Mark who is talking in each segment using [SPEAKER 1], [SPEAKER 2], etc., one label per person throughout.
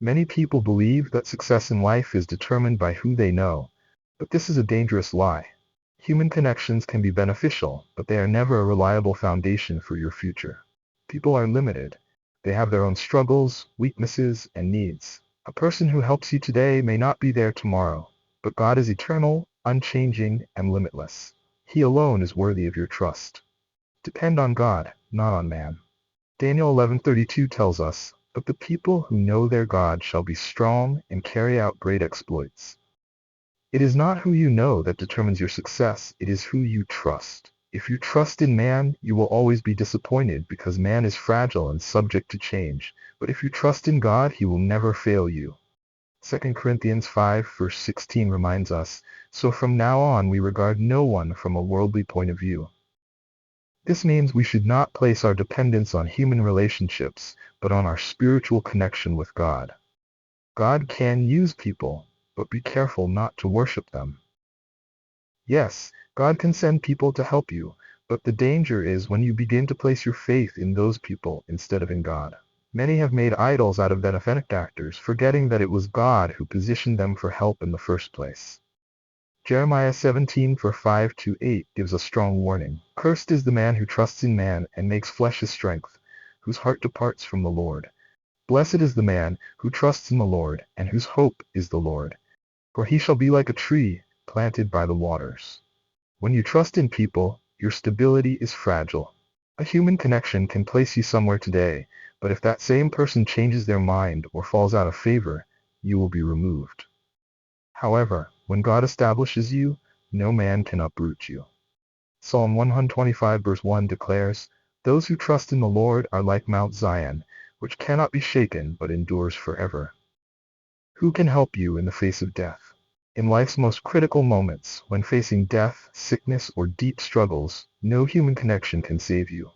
[SPEAKER 1] Many people believe that success in life is determined by who they know, but this is a dangerous lie. Human connections can be beneficial, but they are never a reliable foundation for your future. People are limited. They have their own struggles, weaknesses, and needs. A person who helps you today may not be there tomorrow, but God is eternal, unchanging, and limitless. He alone is worthy of your trust. Depend on God, not on man. Daniel 11:32 tells us, "But the people who know their God shall be strong and carry out great exploits." It is not who you know that determines your success, it is who you trust. If you trust in man, you will always be disappointed because man is fragile and subject to change. But if you trust in God, he will never fail you. 2 Corinthians 5 verse 16 reminds us, "So from now on we regard no one from a worldly point of view." This means we should not place our dependence on human relationships, but on our spiritual connection with God. God can use people, but be careful not to worship them. Yes, God can send people to help you, but the danger is when you begin to place your faith in those people instead of in God. Many have made idols out of benefactors, forgetting that it was God who positioned them for help in the first place. Jeremiah 17 for 5-8 gives a strong warning. "Cursed is the man who trusts in man and makes flesh his strength, whose heart departs from the Lord. Blessed is the man who trusts in the Lord and whose hope is the Lord. For he shall be like a tree planted by the waters." When you trust in people, your stability is fragile. A human connection can place you somewhere today, but if that same person changes their mind or falls out of favor, you will be removed. However, when God establishes you, no man can uproot you. Psalm 125 verse 1 declares, "Those who trust in the Lord are like Mount Zion, which cannot be shaken but endures forever." Who can help you in the face of death? In life's most critical moments, when facing death, sickness, or deep struggles, no human connection can save you.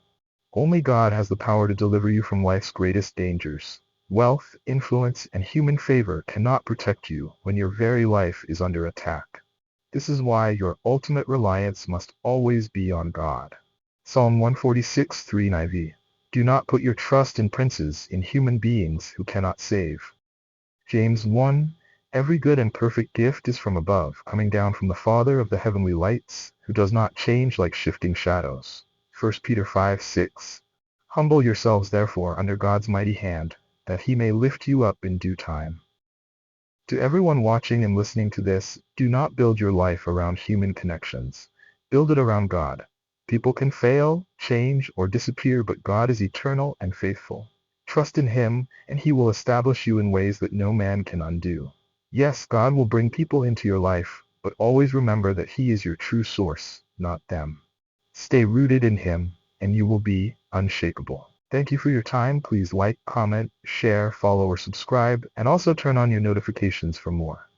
[SPEAKER 1] Only God has the power to deliver you from life's greatest dangers. Wealth, influence, and human favor cannot protect you when your very life is under attack. This is why your ultimate reliance must always be on God. Psalm 146:3 NIV. Do not put your trust in princes, in human beings who cannot save. James 1. Every good and perfect gift is from above, coming down from the Father of the heavenly lights, who does not change like shifting shadows. 1 Peter 5:6. Humble yourselves therefore under God's mighty hand, that he may lift you up in due time. To everyone watching and listening to this, do not build your life around human connections. Build it around God. People can fail, change, or disappear, but God is eternal and faithful. Trust in him, and he will establish you in ways that no man can undo. Yes, God will bring people into your life, but always remember that he is your true source, not them. Stay rooted in him, and you will be unshakable. Thank you for your time. Please like, comment, share, follow, or subscribe, and also turn on your notifications for more.